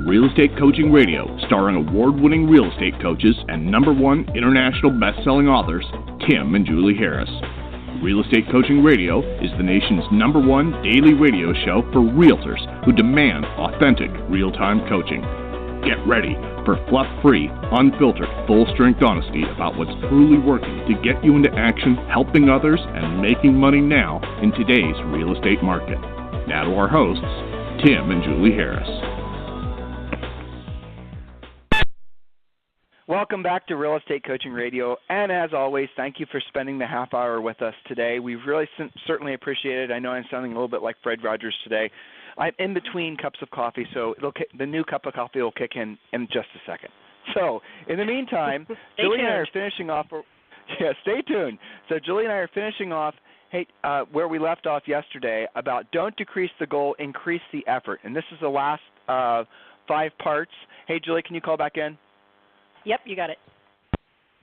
Real Estate Coaching Radio, starring award-winning real estate coaches and #1 international best-selling authors, Tim and Julie Harris. Real Estate Coaching Radio is the nation's #1 daily radio show for realtors who demand authentic, real-time coaching. Get ready for fluff-free, unfiltered, full-strength honesty about what's truly working to get you into action, helping others, and making money now in today's real estate market. Now to our hosts, Tim and Julie Harris. Welcome back to Real Estate Coaching Radio, and as always, thank you for spending the half hour with us today. We really certainly appreciate it. I know I'm sounding a little bit like Fred Rogers today. I'm in between cups of coffee, so the new cup of coffee will kick in just a second. So, in the meantime, Julie and I are finishing off. Yeah, stay tuned. So, Julie and I are finishing off where we left off yesterday about don't decrease the goal, increase the effort. And this is the last 5 parts. Hey, Julie, can you call back in? Yep, you got it.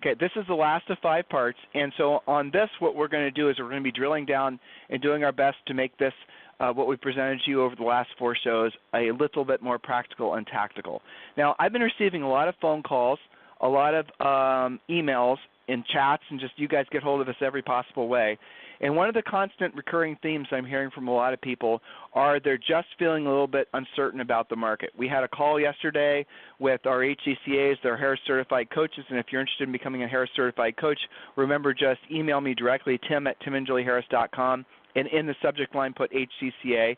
Okay, this is the last of 5 parts. And so on this, what we're going to do is we're going to be drilling down and doing our best to make this, what we presented to you over the last 4 shows, a little bit more practical and tactical. Now, I've been receiving a lot of phone calls, a lot of emails and chats, and just you guys get hold of us every possible way. And one of the constant recurring themes I'm hearing from a lot of people are they're just feeling a little bit uncertain about the market. We had a call yesterday with our HCCAs, their Harris Certified Coaches, and if you're interested in becoming a Harris Certified Coach, remember just email me directly, tim@timandjulieharris.com, and in the subject line put HCCA.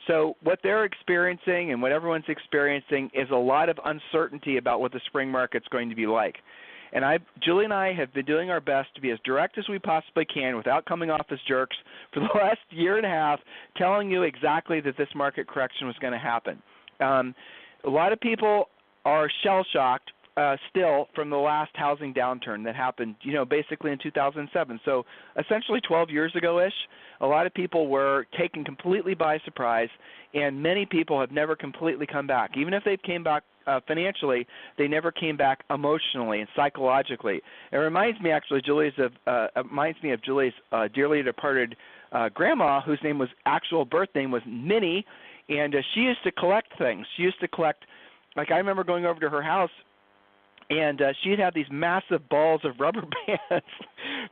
So what they're experiencing and what everyone's experiencing is a lot of uncertainty about what the spring market's going to be like. And Julie and I have been doing our best to be as direct as we possibly can without coming off as jerks for the last year and a half, telling you exactly that this market correction was going to happen. A lot of people are shell-shocked still from the last housing downturn that happened, basically in 2007. So essentially 12 years ago-ish, a lot of people were taken completely by surprise, and many people have never completely come back. Even if they've came back financially, they never came back emotionally and psychologically. It reminds me actually, Julie's dearly departed grandma, whose actual birth name was Minnie, and she used to collect things. She used to collect, like I remember going over to her house, and she'd have these massive balls of rubber bands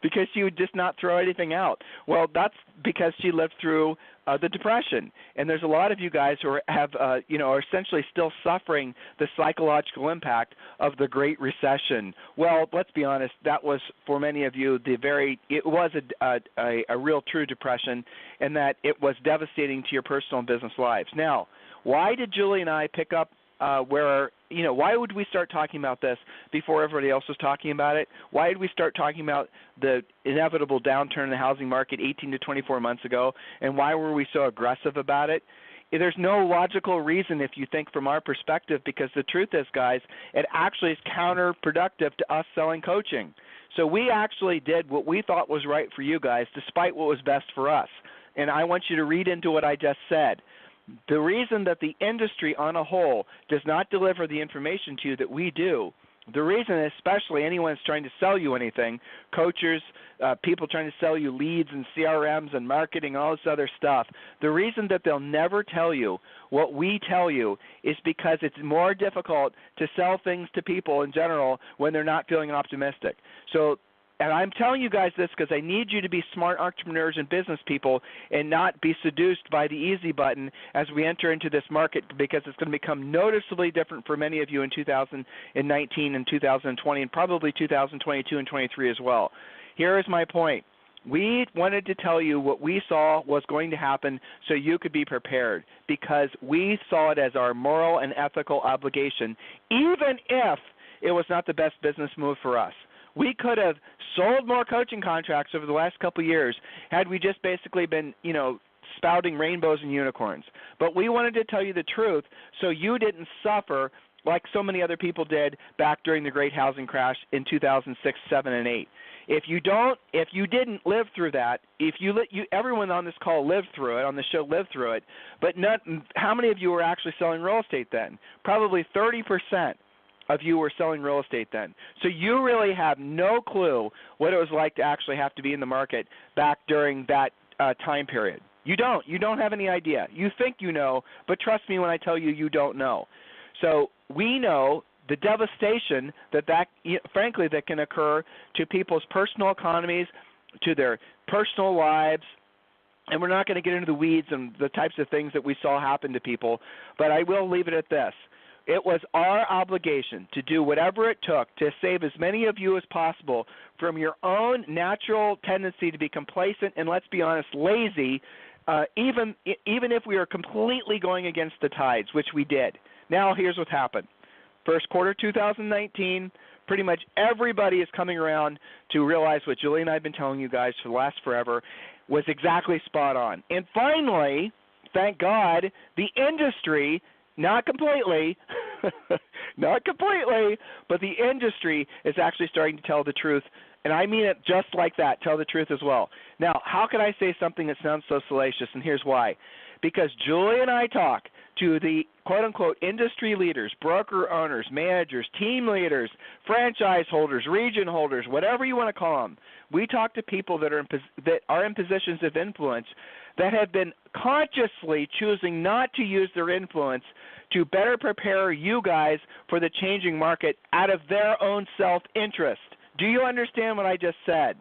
because she would just not throw anything out. Well, that's because she lived through the Depression. And there's a lot of you guys who are essentially still suffering the psychological impact of the Great Recession. Well, let's be honest, that was for many of you it was a real true depression, and that it was devastating to your personal and business lives. Now, why did Julie and I pick up why would we start talking about this before everybody else was talking about it? Why did we start talking about the inevitable downturn in the housing market 18 to 24 months ago, and why were we so aggressive about it? There's no logical reason if you think from our perspective, because the truth is, guys, it actually is counterproductive to us selling coaching. So we actually did what we thought was right for you guys, despite what was best for us. And I want you to read into what I just said. The reason that the industry on a whole does not deliver the information to you that we do, the reason especially anyone that's trying to sell you anything, coaches, people trying to sell you leads and CRMs and marketing, all this other stuff, the reason that they'll never tell you what we tell you is because it's more difficult to sell things to people in general when they're not feeling optimistic. And I'm telling you guys this because I need you to be smart entrepreneurs and business people and not be seduced by the easy button as we enter into this market, because it's going to become noticeably different for many of you in 2019 and 2020 and probably 2022 and 23 as well. Here is my point. We wanted to tell you what we saw was going to happen so you could be prepared, because we saw it as our moral and ethical obligation, even if it was not the best business move for us. We could have sold more coaching contracts over the last couple of years had we just basically been, spouting rainbows and unicorns. But we wanted to tell you the truth so you didn't suffer like so many other people did back during the great housing crash in 2006, 7, and 8. If you didn't live through that, everyone on this call lived through it, on the show lived through it, but how many of you were actually selling real estate then? Probably 30%. Of you were selling real estate then. So you really have no clue what it was like to actually have to be in the market back during that time period. You don't have any idea. You think you know, but trust me when I tell you, you don't know. So we know the devastation that frankly, that can occur to people's personal economies, to their personal lives. And we're not going to get into the weeds and the types of things that we saw happen to people, but I will leave it at this. It was our obligation to do whatever it took to save as many of you as possible from your own natural tendency to be complacent and, let's be honest, lazy, even if we are completely going against the tides, which we did. Now here's what happened. First quarter 2019, pretty much everybody is coming around to realize what Julie and I have been telling you guys for the last forever was exactly spot on. And finally, thank God, the industry, not completely, but the industry is actually starting to tell the truth. And I mean it just like that, tell the truth as well. Now, how could I say something that sounds so salacious? And here's why. Because Julie and I talk to the quote-unquote industry leaders, broker owners, managers, team leaders, franchise holders, region holders, whatever you want to call them. We talk to people that are in positions of influence that have been consciously choosing not to use their influence to better prepare you guys for the changing market out of their own self-interest. Do you understand what I just said?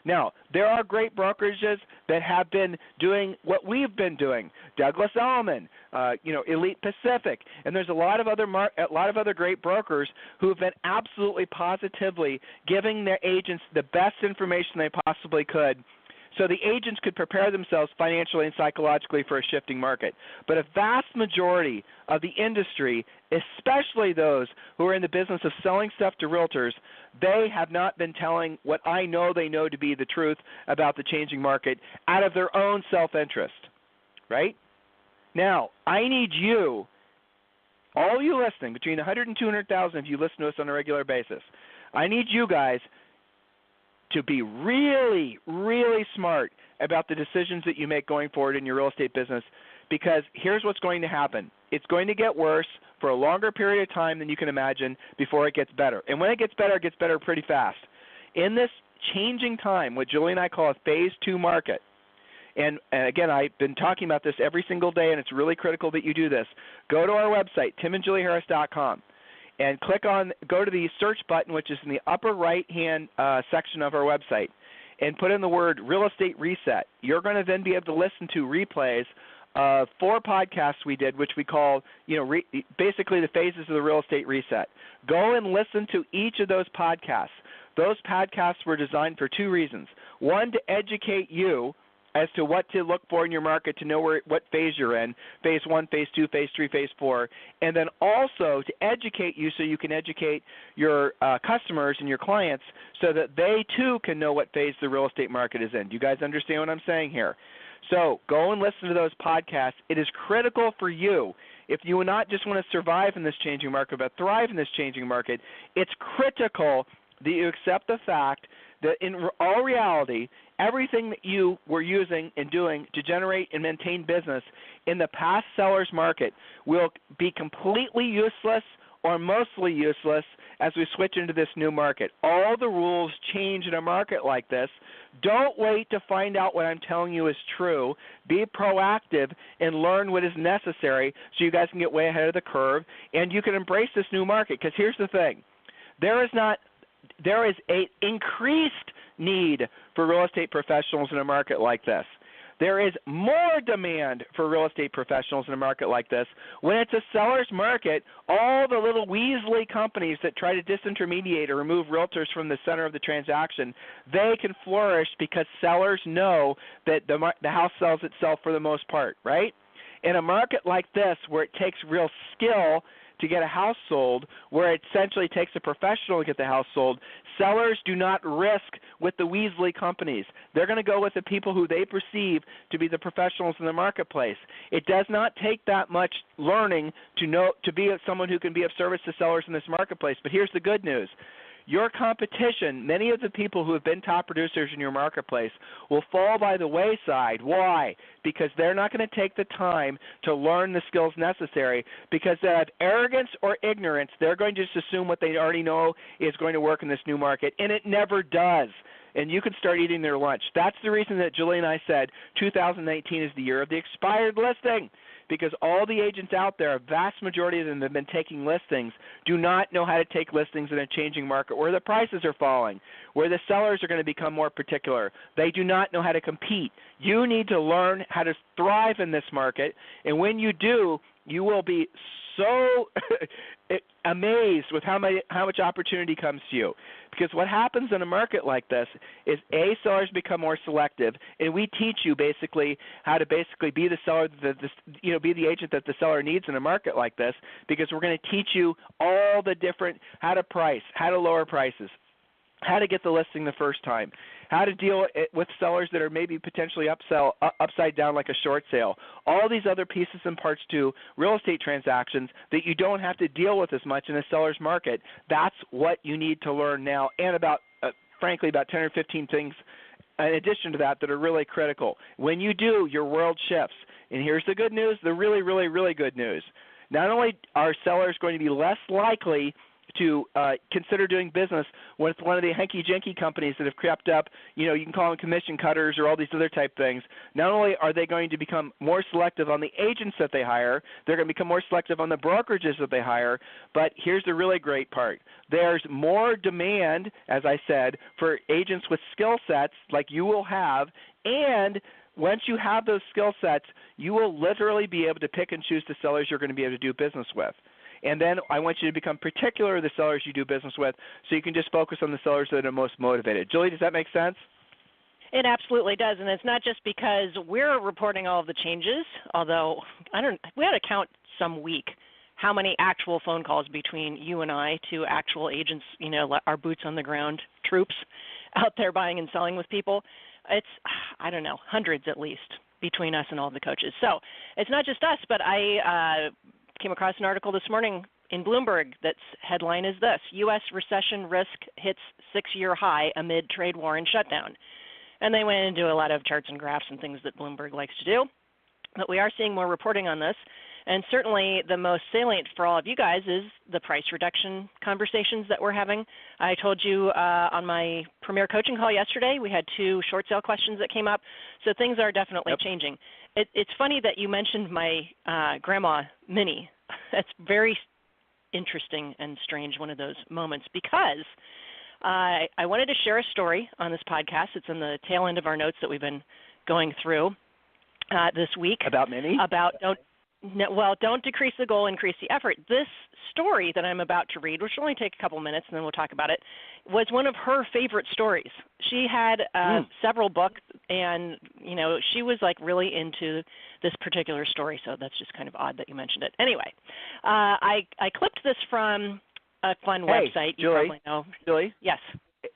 Now, there are great brokerages that have been doing what we've been doing. Douglas Elliman, Elite Pacific, and there's a lot of other great brokers who have been absolutely positively giving their agents the best information they possibly could, so the agents could prepare themselves financially and psychologically for a shifting market. But a vast majority of the industry, especially those who are in the business of selling stuff to realtors, they have not been telling what I know they know to be the truth about the changing market out of their own self-interest, right? Now, I need you, all you listening, between 100 and 200,000 if you listen to us on a regular basis, I need you guys to be really, really smart about the decisions that you make going forward in your real estate business, because here's what's going to happen. It's going to get worse for a longer period of time than you can imagine before it gets better. And when it gets better pretty fast. In this changing time, what Julie and I call a phase 2 market, and again, I've been talking about this every single day, and it's really critical that you do this. Go to our website, timandjulieharris.com. and go to the search button, which is in the upper right-hand section of our website, and put in the word real estate reset. You're going to then be able to listen to replays of 4 podcasts we did, which we call, basically the phases of the real estate reset. Go and listen to each of those podcasts. Those podcasts were designed for 2 reasons. One, to educate you as to what to look for in your market to know what phase you're in, phase 1, phase 2, phase 3, phase 4, and then also to educate you so you can educate your customers and your clients so that they too can know what phase the real estate market is in. Do you guys understand what I'm saying here? So go and listen to those podcasts. It is critical for you. If you will not just want to survive in this changing market but thrive in this changing market, it's critical that you accept the fact that in all reality, everything that you were using and doing to generate and maintain business in the past seller's market will be completely useless or mostly useless as we switch into this new market. All the rules change in a market like this. Don't wait to find out what I'm telling you is true. Be proactive and learn what is necessary so you guys can get way ahead of the curve and you can embrace this new market. Because here's the thing. There is an increased need for real estate professionals in a market like this. There is more demand for real estate professionals in a market like this. When it's a seller's market, all the little Weasley companies that try to disintermediate or remove realtors from the center of the transaction, they can flourish because sellers know that the house sells itself for the most part, right? In a market like this where it takes real skill to get a house sold, where it essentially takes a professional to get the house sold, sellers do not risk with the Weasley companies. They're going to go with the people who they perceive to be the professionals in the marketplace. It does not take that much learning to be someone who can be of service to sellers in this marketplace. But here's the good news. Your competition, many of the people who have been top producers in your marketplace, will fall by the wayside. Why? Because they're not going to take the time to learn the skills necessary, because they have arrogance or ignorance. They're going to just assume what they already know is going to work in this new market, and it never does. And you can start eating their lunch. That's the reason that Julie and I said 2019 is the year of the expired listing, because all the agents out there, a vast majority of them have been taking listings, do not know how to take listings in a changing market where the prices are falling, where the sellers are going to become more particular. They do not know how to compete. You need to learn how to thrive in this market, and when you do, you will be so amazed with how much opportunity comes to you. Because what happens in a market like this is, sellers become more selective, and we teach you basically how to basically be the seller, be the agent that the seller needs in a market like this, because we're going to teach you all the different, how to price, how to lower prices, how to get the listing the first time, how to deal with sellers that are maybe potentially upside down like a short sale, all these other pieces and parts to real estate transactions that you don't have to deal with as much in a seller's market. That's what you need to learn now, and frankly, about 10 or 15 things in addition to that are really critical. When you do, your world shifts. And here's the good news, the really, really, really good news. Not only are sellers going to be less likely to consider doing business with one of the hanky-janky companies that have crept up, you can call them commission cutters or all these other type things. Not only are they going to become more selective on the agents that they hire, they're going to become more selective on the brokerages that they hire, but here's the really great part. There's more demand, as I said, for agents with skill sets like you will have, and once you have those skill sets, you will literally be able to pick and choose the sellers you're going to be able to do business with. And then I want you to become particular of the sellers you do business with, so you can just focus on the sellers that are most motivated. Julie, does that make sense? It absolutely does, and it's not just because we're reporting all of the changes, although we ought to count some week how many actual phone calls between you and I to actual agents, our boots on the ground troops out there buying and selling with people. It's, hundreds at least between us and all the coaches. So it's not just us, but I came across an article this morning in Bloomberg that's headline is this: U.S. recession risk hits 6-year high amid trade war and shutdown. And they went into a lot of charts and graphs and things that Bloomberg likes to do. But we are seeing more reporting on this. And certainly the most salient for all of you guys is the price reduction conversations that we're having. I told you on my premier coaching call yesterday, we had 2 short sale questions that came up. So things are definitely changing. It's funny that you mentioned my grandma, Minnie. That's very interesting and strange, one of those moments, because I wanted to share a story on this podcast. It's in the tail end of our notes that we've been going through this week. About Minnie? Don't decrease the goal, increase the effort. This story that I'm about to read, which will only take a couple minutes and then we'll talk about it, was one of her favorite stories. She had several books, and, she was like really into this particular story, so that's just kind of odd that you mentioned it. Anyway, I clipped this from a fun website. You Julie, probably know. Julie? Yes.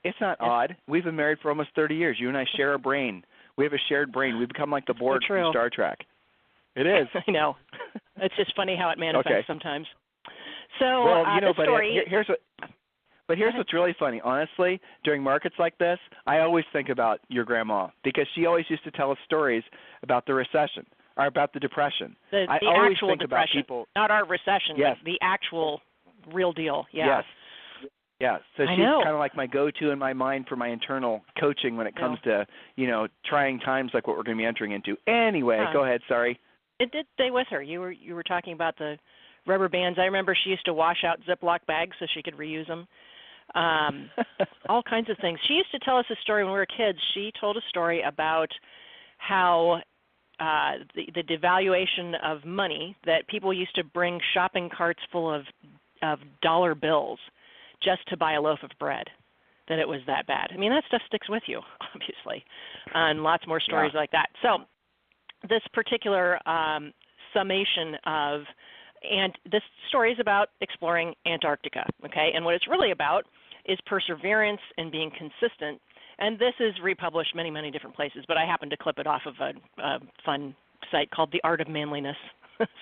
It's not odd. We've been married for almost 30 years. You and I share a brain. We have a shared brain. We've become like the Borg from Star Trek. It is. I know. It's just funny how it manifests sometimes. So, story. Here's what's really funny. Honestly, during markets like this, I always think about your grandma, because she always used to tell us stories about the recession or about the depression. The always actual think depression, about people. not our recession, yes. but the actual real deal. Yeah. Yes. Yeah, so she's kind of like my go-to in my mind for my internal coaching when it comes to, trying times like what we're going to be entering into. Anyway, go ahead. Sorry. It did stay with her. You were talking about the rubber bands. I remember she used to wash out Ziploc bags so she could reuse them. All kinds of things. She used to tell us a story when we were kids. She told a story about how the devaluation of money, that people used to bring shopping carts full of dollar bills just to buy a loaf of bread, that it was that bad. I mean, that stuff sticks with you, obviously, and lots more stories like that. So this particular summation of, and this story is about exploring Antarctica, okay? And what it's really about is perseverance and being consistent. And this is republished many, many different places, but I happened to clip it off of a fun site called The Art of Manliness.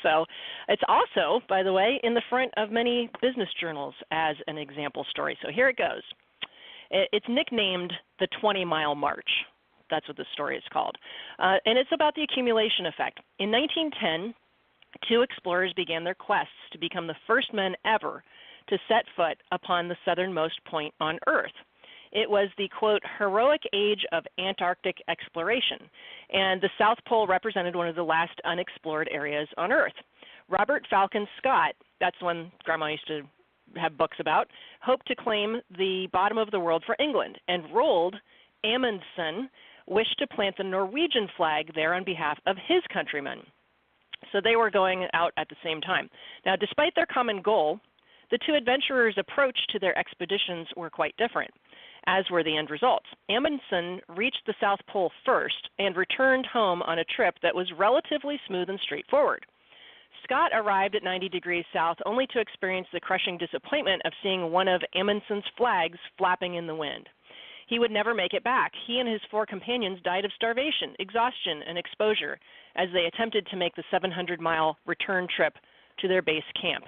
So it's also, by the way, in the front of many business journals as an example story. So here it goes. It's nicknamed the 20-mile march. That's what the story is called. And it's about the accumulation effect. In 1910, 2 explorers began their quests to become the first men ever to set foot upon the southernmost point on Earth. It was the, quote, heroic age of Antarctic exploration, and the South Pole represented one of the last unexplored areas on Earth. Robert Falcon Scott, that's one Grandma used to have books about, hoped to claim the bottom of the world for England, and Roald Amundsen wished to plant the Norwegian flag there on behalf of his countrymen. So they were going out at the same time. Now, despite their common goal, the two adventurers' approach to their expeditions were quite different, as were the end results. Amundsen reached the South Pole first and returned home on a trip that was relatively smooth and straightforward. Scott arrived at 90 degrees south only to experience the crushing disappointment of seeing one of Amundsen's flags flapping in the wind. He would never make it back. He and his 4 companions died of starvation, exhaustion, and exposure as they attempted to make the 700-mile return trip to their base camp.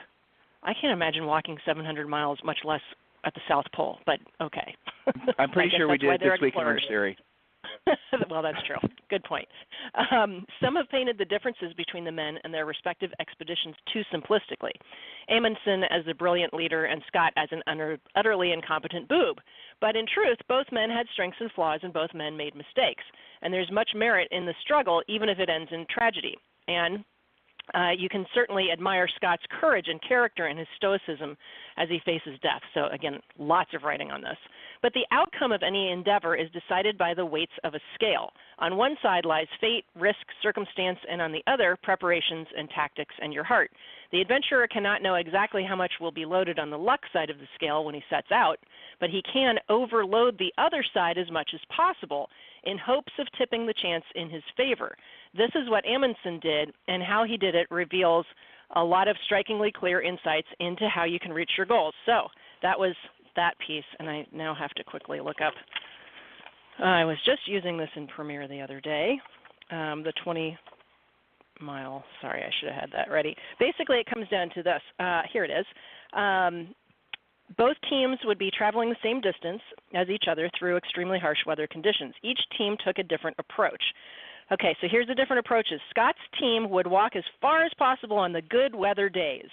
I can't imagine walking 700 miles, much less at the South Pole, but okay. I'm pretty sure we did it this week in Orangetheory. Well, that's true. Good point. Some have painted the differences between the men and their respective expeditions too simplistically. Amundsen as the brilliant leader and Scott as an utterly incompetent boob. But in truth, both men had strengths and flaws, and both men made mistakes. And there's much merit in the struggle, even if it ends in tragedy. And you can certainly admire Scott's courage and character and his stoicism as he faces death. So again, lots of writing on this. But the outcome of any endeavor is decided by the weights of a scale. On one side lies fate, risk, circumstance, and on the other, preparations and tactics and your heart. The adventurer cannot know exactly how much will be loaded on the luck side of the scale when he sets out, but he can overload the other side as much as possible in hopes of tipping the chance in his favor. This is what Amundsen did, and how he did it reveals a lot of strikingly clear insights into how you can reach your goals. So that was that piece, and I now have to quickly look up. I was just using this in Premiere the other day, the 20-mile. Sorry, I should have had that ready. Basically, it comes down to this. Here it is. Both teams would be traveling the same distance as each other through extremely harsh weather conditions. Each team took a different approach. Okay, so here's the different approaches. Scott's team would walk as far as possible on the good weather days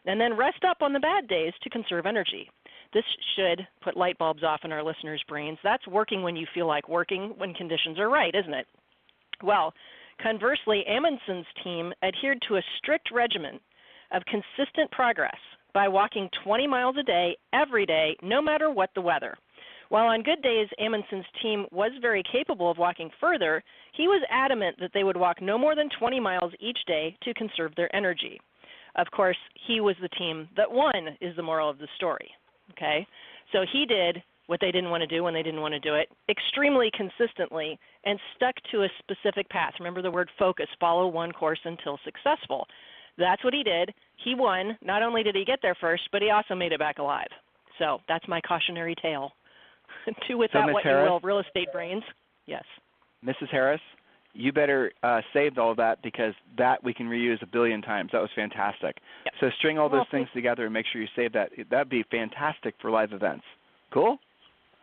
and then rest up on the bad days to conserve energy. This should put light bulbs off in our listeners' brains. That's working when you feel like working when conditions are right, isn't it? Well, conversely, Amundsen's team adhered to a strict regimen of consistent progress by walking 20 miles a day, every day, no matter what the weather. While on good days, Amundsen's team was very capable of walking further, he was adamant that they would walk no more than 20 miles each day to conserve their energy. Of course, he was the team that won, is the moral of the story. Okay? So he did what they didn't want to do when they didn't want to do it extremely consistently and stuck to a specific path. Remember the word focus, follow one course until successful. That's what he did. He won. Not only did he get there first, but he also made it back alive. So that's my cautionary tale. Do with that what you will, real estate brains. Yes. Mrs. Harris, you better save all of that, because that we can reuse a billion times. That was fantastic. Yep. So string all those things together and make sure you save that. That'd be fantastic for live events. Cool?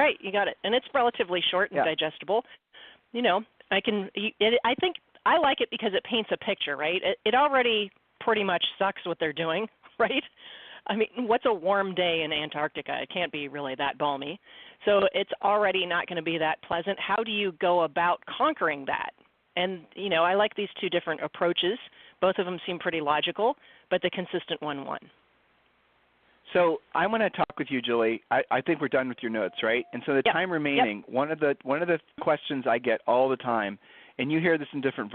Right, you got it. And it's relatively short and digestible. You know, I think I like it because it paints a picture, right? It already pretty much sucks what they're doing, right? I mean, what's a warm day in Antarctica? It can't be really that balmy. So it's already not going to be that pleasant. How do you go about conquering that? And, you know, I like these two different approaches. Both of them seem pretty logical, but the consistent one won. So I want to talk with you, Julie. I think we're done with your notes, right? And so the time remaining, one of the questions I get all the time, and you hear this in different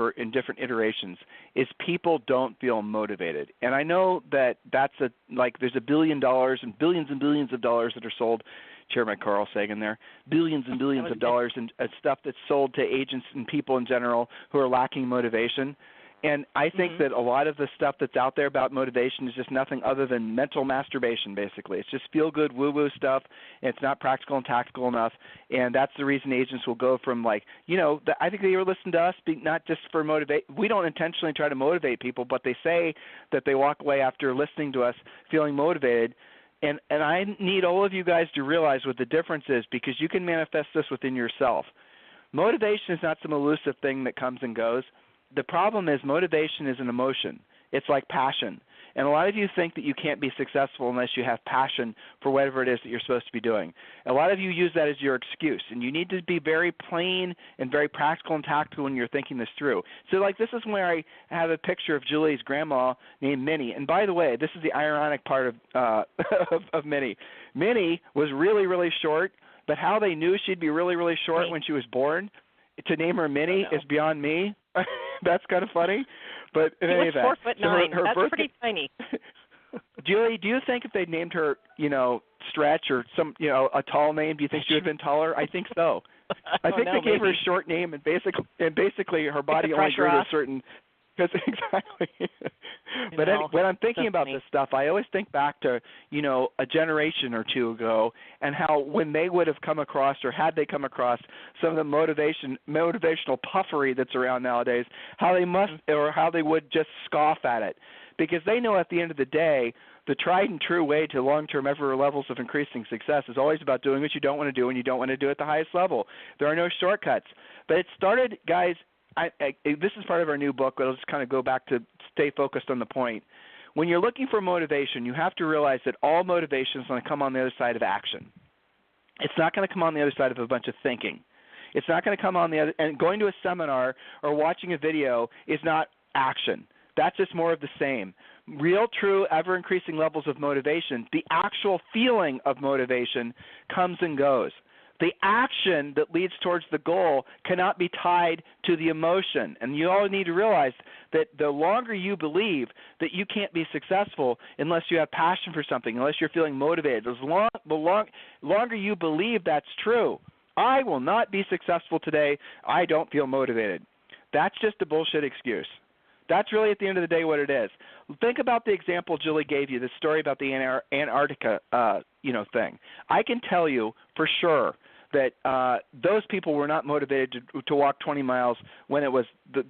iterations, is people don't feel motivated. And I know that that's there's $1 billion and billions of dollars that are sold. Chairman Carl Sagan there, billions and billions of dollars in stuff that's sold to agents and people in general who are lacking motivation. And I think that a lot of the stuff that's out there about motivation is just nothing other than mental masturbation, basically. It's just feel-good, woo-woo stuff, and it's not practical and tactical enough. And that's the reason agents will go from I think they listen to us, not just for motivate. We don't intentionally try to motivate people, but they say that they walk away after listening to us feeling motivated. And I need all of you guys to realize what the difference is, because you can manifest this within yourself. Motivation is not some elusive thing that comes and goes. The problem is motivation is an emotion. It's like passion. And a lot of you think that you can't be successful unless you have passion for whatever it is that you're supposed to be doing. A lot of you use that as your excuse, and you need to be very plain and very practical and tactical when you're thinking this through. So, like, this is where I have a picture of Julie's grandma named Minnie. And by the way, this is the ironic part of Minnie. Minnie was really, really short, but how they knew she'd be really, really short when she was born, to name her Minnie is beyond me. That's kind of funny. But in any event, 4'9". her That's birthday, pretty tiny. Julie, do you think if they'd named her, Stretch or some, a tall name, do you think she would have been taller? I think so. I think they gave her a short name, and basically her body only grew to a certain. Exactly. But when I'm thinking about this stuff, I always think back to, a generation or two ago, and how when they would have come across, or had they come across, some of the motivational puffery that's around nowadays, how they would just scoff at it, because they know at the end of the day, the tried and true way to long-term ever levels of increasing success is always about doing what you don't want to do, and you don't want to do it at the highest level. There are no shortcuts. But it started, guys. This is part of our new book, but I'll just kind of go back to stay focused on the point. When you're looking for motivation, you have to realize that all motivation is going to come on the other side of action. It's not going to come on the other side of a bunch of thinking. It's not going to come on the other – and going to a seminar or watching a video is not action. That's just more of the same. Real, true, ever-increasing levels of motivation, the actual feeling of motivation comes and goes. The action that leads towards the goal cannot be tied to the emotion. And you all need to realize that the longer you believe that you can't be successful unless you have passion for something, unless you're feeling motivated, the longer you believe that's true, I will not be successful today, I don't feel motivated. That's just a bullshit excuse. That's really at the end of the day what it is. Think about the example Julie gave you, the story about the Antarctica thing. I can tell you for sure that those people were not motivated to walk 20 miles when it was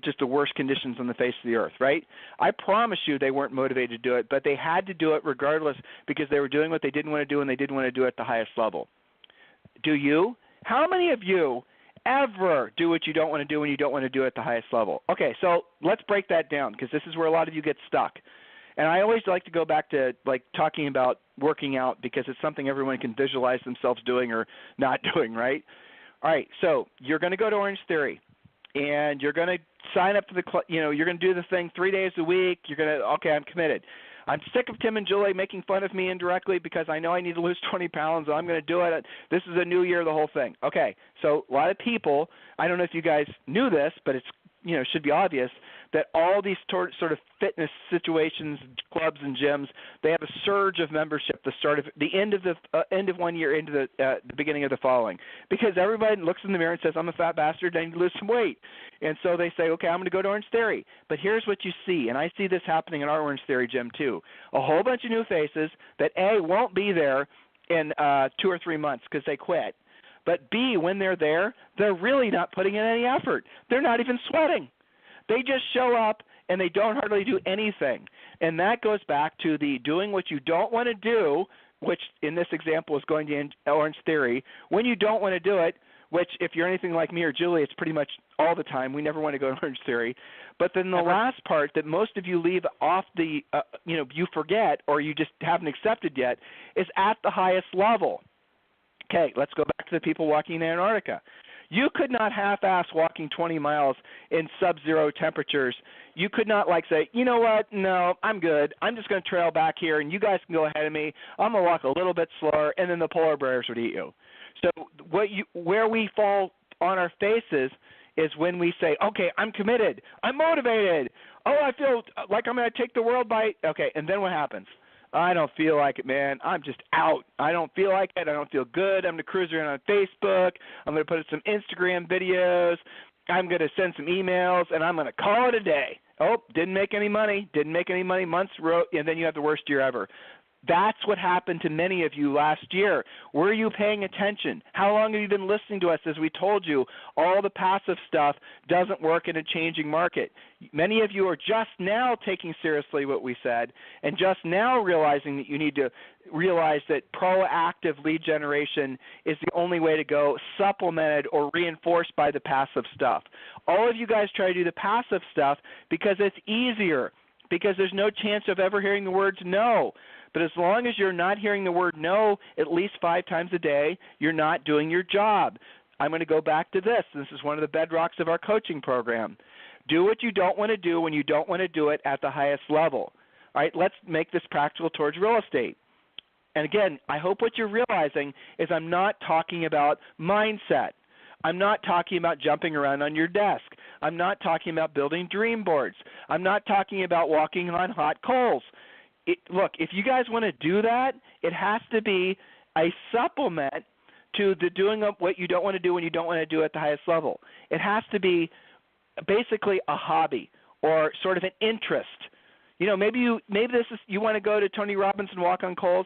just the worst conditions on the face of the earth, right? I promise you they weren't motivated to do it, but they had to do it regardless because they were doing what they didn't want to do, and they didn't want to do it at the highest level. Do you? How many of you ever do what you don't want to do when you don't want to do it at the highest level? Okay, so let's break that down, because this is where a lot of you get stuck. And I always like to go back to talking about working out, because it's something everyone can visualize themselves doing or not doing, right? All right, so you're going to go to Orangetheory, and you're going to sign up for the you're going to do the thing 3 days a week. You're going to, okay, I'm committed. I'm sick of Tim and Julie making fun of me indirectly because I know I need to lose 20 pounds. So I'm going to do it. This is a new year, the whole thing. Okay, so a lot of people, I don't know if you guys knew this, but it's should be obvious that all these sort of fitness situations, clubs and gyms, they have a surge of membership the end of 1 year into the beginning of the following, because everybody looks in the mirror and says, I'm a fat bastard, I need to lose some weight. And so they say, okay, I'm going to go to Orangetheory. But here's what you see, and I see this happening in our Orangetheory gym too. A whole bunch of new faces that A, won't be there in 2 or 3 months because they quit. But B, when they're there, they're really not putting in any effort. They're not even sweating. They just show up and they don't hardly do anything. And that goes back to the doing what you don't want to do, which in this example is going to Orangetheory. When you don't want to do it, which if you're anything like me or Julie, it's pretty much all the time. We never want to go to Orangetheory. But then the last part that most of you leave off you forget or you just haven't accepted yet is at the highest level. Okay, let's go back to the people walking in Antarctica. You could not half-ass walking 20 miles in sub-zero temperatures. You could not say, you know what, no, I'm good. I'm just going to trail back here, and you guys can go ahead of me. I'm going to walk a little bit slower, and then the polar bears would eat you. So where we fall on our faces is when we say, okay, I'm committed. I'm motivated. Oh, I feel like I'm going to take the world by – okay, and then what happens? I don't feel like it, man. I'm just out. I don't feel like it. I don't feel good. I'm going to cruise around on Facebook. I'm going to put up some Instagram videos. I'm going to send some emails, and I'm going to call it a day. Oh, didn't make any money. Months wrote, and then you have the worst year ever. That's what happened to many of you last year. Were you paying attention? How long have you been listening to us as we told you all the passive stuff doesn't work in a changing market? Many of you are just now taking seriously what we said and just now realizing that you need to realize that proactive lead generation is the only way to go, supplemented or reinforced by the passive stuff. All of you guys try to do the passive stuff because it's easier. because there's no chance of ever hearing the words no. But as long as you're not hearing the word no at least 5 times a day, you're not doing your job. I'm going to go back to this. This is one of the bedrocks of our coaching program. Do what you don't want to do when you don't want to do it at the highest level. All right, let's make this practical towards real estate. And again, I hope what you're realizing is I'm not talking about mindset. I'm not talking about jumping around on your desk. I'm not talking about building dream boards. I'm not talking about walking on hot coals. Look, if you guys want to do that, it has to be a supplement to the doing of what you don't want to do when you don't want to do it at the highest level. It has to be basically a hobby or sort of an interest. Maybe this is you want to go to Tony Robbins and walk on coals,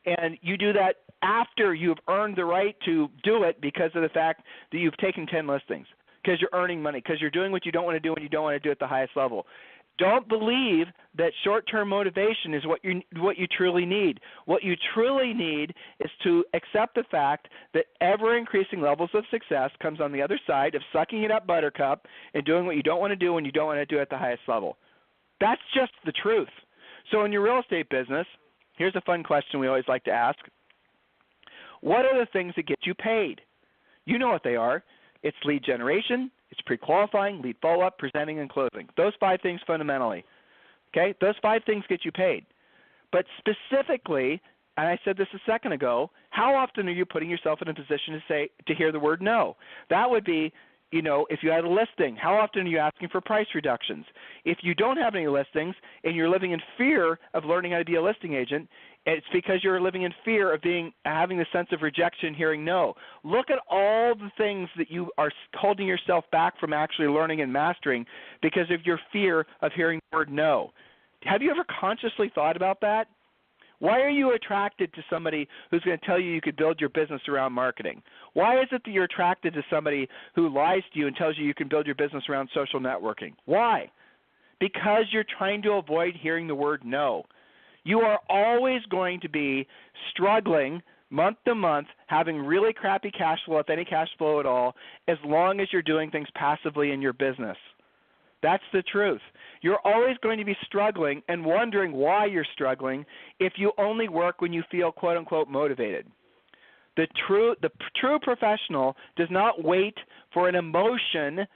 and you do that after you've earned the right to do it because of the fact that you've taken 10 listings, because you're earning money, because you're doing what you don't want to do when you don't want to do it at the highest level. Don't believe that short-term motivation is what you truly need. What you truly need is to accept the fact that ever-increasing levels of success comes on the other side of sucking it up, buttercup, and doing what you don't want to do when you don't want to do it at the highest level. That's just the truth. So in your real estate business, here's a fun question we always like to ask. What are the things that get you paid? You know what they are. It's lead generation, it's pre-qualifying, lead follow-up, presenting, and closing. Those 5 things fundamentally. Okay? Those 5 things get you paid. But specifically, and I said this a second ago, how often are you putting yourself in a position to hear the word no? That would be, if you had a listing, how often are you asking for price reductions? If you don't have any listings and you're living in fear of learning how to be a listing agent, it's because you're living in fear of having the sense of rejection, hearing no. Look at all the things that you are holding yourself back from actually learning and mastering because of your fear of hearing the word no. Have you ever consciously thought about that? Why are you attracted to somebody who's going to tell you could build your business around marketing? Why is it that you're attracted to somebody who lies to you and tells you can build your business around social networking? Why? Because you're trying to avoid hearing the word no. You are always going to be struggling month to month, having really crappy cash flow, if any cash flow at all, as long as you're doing things passively in your business. That's the truth. You're always going to be struggling and wondering why you're struggling if you only work when you feel, quote, unquote, motivated. The true professional does not wait for an emotion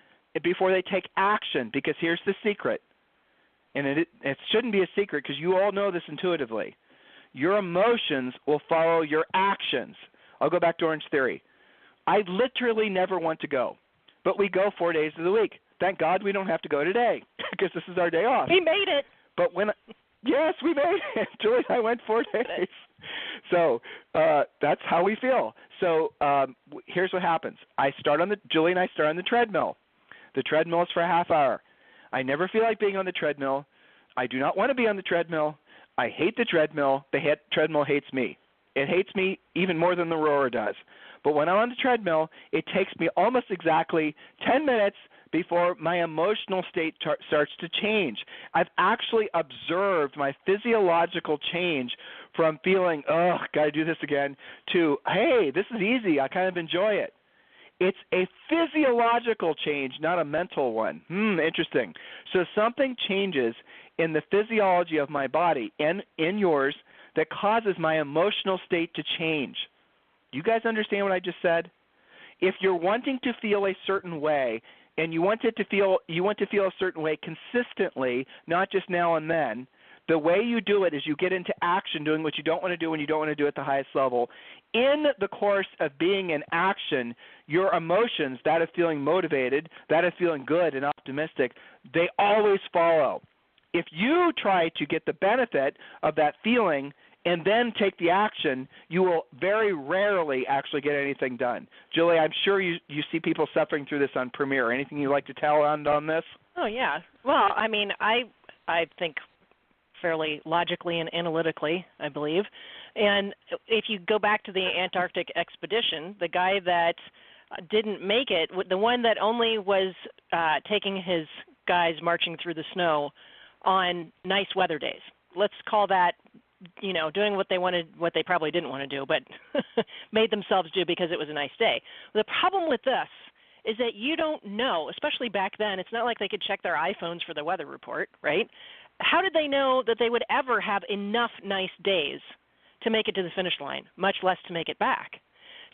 before they take action, because here's the secret. And it shouldn't be a secret because you all know this intuitively. Your emotions will follow your actions. I'll go back to Orangetheory. I literally never want to go, but we go 4 days of the week. Thank God we don't have to go today because this is our day off. We made it. But yes, we made it. Julie and I went 4 days. So that's how we feel. So here's what happens. Julie and I start on the treadmill. The treadmill is for a half hour. I never feel like being on the treadmill. I do not want to be on the treadmill. I hate the treadmill. The treadmill hates me. It hates me even more than the rower does. But when I'm on the treadmill, it takes me almost exactly 10 minutes before my emotional state starts to change. I've actually observed my physiological change from feeling, got to do this again, to, hey, this is easy. I kind of enjoy it. It's a physiological change, not a mental one. Interesting. So something changes in the physiology of my body and in yours that causes my emotional state to change. Do you guys understand what I just said? If you're wanting to feel a certain way and you want to feel a certain way consistently, not just now and then, the way you do it is you get into action doing what you don't want to do when you don't want to do it at the highest level. In the course of being in action, your emotions, that of feeling motivated, that of feeling good and optimistic, they always follow. If you try to get the benefit of that feeling and then take the action, you will very rarely actually get anything done. Julie, I'm sure you see people suffering through this on Premiere. Anything you'd like to tell on this? Oh, yeah. Well, I mean, I think fairly logically and analytically, I believe. And if you go back to the Antarctic expedition, the guy that didn't make it, the one that only was taking his guys marching through the snow on nice weather days. Let's call that, doing what they wanted, what they probably didn't want to do, but made themselves do because it was a nice day. The problem with this is that you don't know, especially back then, it's not like they could check their iPhones for the weather report, right? how did they know that they would ever have enough nice days to make it to the finish line, much less to make it back?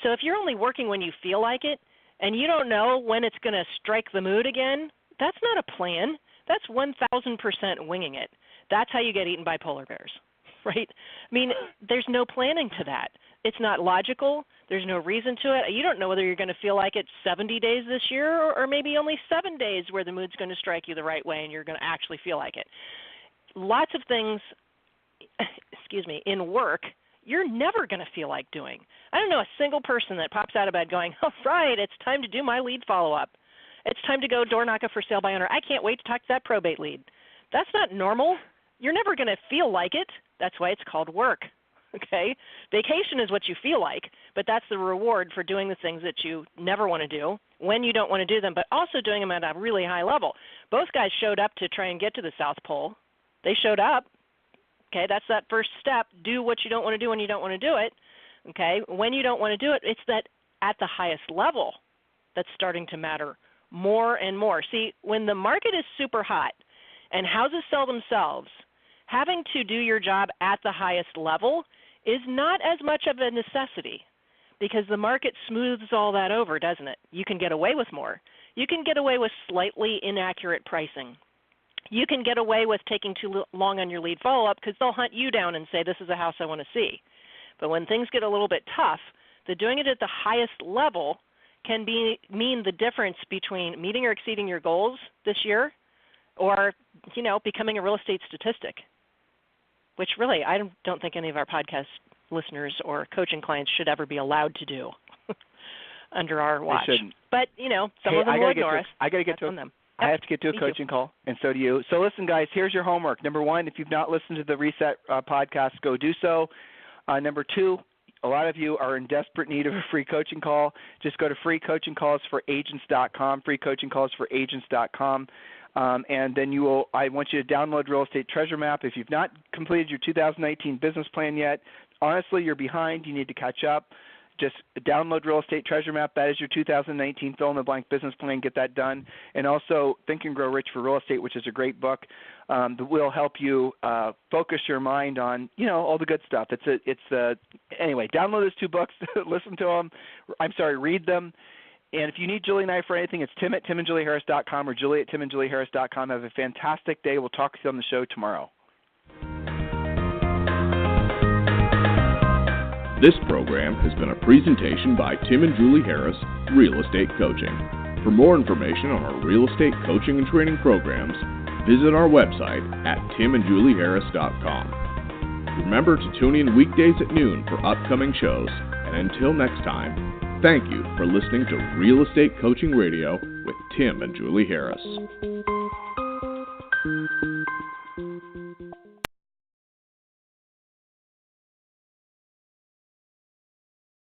So if you're only working when you feel like it and you don't know when it's going to strike the mood again, that's not a plan. That's 1,000% winging it. That's how you get eaten by polar bears, right? I mean, there's no planning to that. It's not logical. There's no reason to it. You don't know whether you're going to feel like it 70 days this year or maybe only 7 days where the mood's going to strike you the right way and you're going to actually feel like it. Lots of things, in work, you're never going to feel like doing. I don't know a single person that pops out of bed going, all right, it's time to do my lead follow-up. It's time to go door knock a for sale by owner. I can't wait to talk to that probate lead. That's not normal. You're never going to feel like it. That's why it's called work. Okay? Vacation is what you feel like, but that's the reward for doing the things that you never want to do when you don't want to do them, but also doing them at a really high level. Both guys showed up to try and get to the South Pole. They showed up. Okay, that's that first step. Do what you don't want to do when you don't want to do it. Okay, when you don't want to do it, it's that at the highest level that's starting to matter more and more. See, when the market is super hot and houses sell themselves, having to do your job at the highest level is not as much of a necessity because the market smooths all that over, doesn't it? You can get away with more. You can get away with slightly inaccurate pricing. You can get away with taking too long on your lead follow-up because they'll hunt you down and say, this is a house I want to see. But when things get a little bit tough, the doing it at the highest level can mean the difference between meeting or exceeding your goals this year or, becoming a real estate statistic, which really I don't think any of our podcast listeners or coaching clients should ever be allowed to do under our watch. They shouldn't. But, some of them will ignore us. I got to get to them. I have to get to a coaching call, and so do you. So listen, guys, here's your homework. Number one, if you've not listened to the Reset podcast, go do so. Number two, a lot of you are in desperate need of a free coaching call. Just go to freecoachingcallsforagents.com, freecoachingcallsforagents.com. And then I want you to download Real Estate Treasure Map. If you've not completed your 2019 business plan yet, honestly, you're behind. You need to catch up. Just download Real Estate Treasure Map. That is your 2019 fill-in-the-blank business plan. Get that done. And also Think and Grow Rich for Real Estate, which is a great book that will help you focus your mind on, all the good stuff. Anyway, download those two books. Listen to them. Read them. And if you need Julie and I for anything, it's Tim at timandjulieharris.com or Julie at timandjulieharris.com. Have a fantastic day. We'll talk to you on the show tomorrow. This program has been a presentation by Tim and Julie Harris, Real Estate Coaching. For more information on our real estate coaching and training programs, visit our website at timandjulieharris.com. Remember to tune in weekdays at noon for upcoming shows. And until next time, thank you for listening to Real Estate Coaching Radio with Tim and Julie Harris.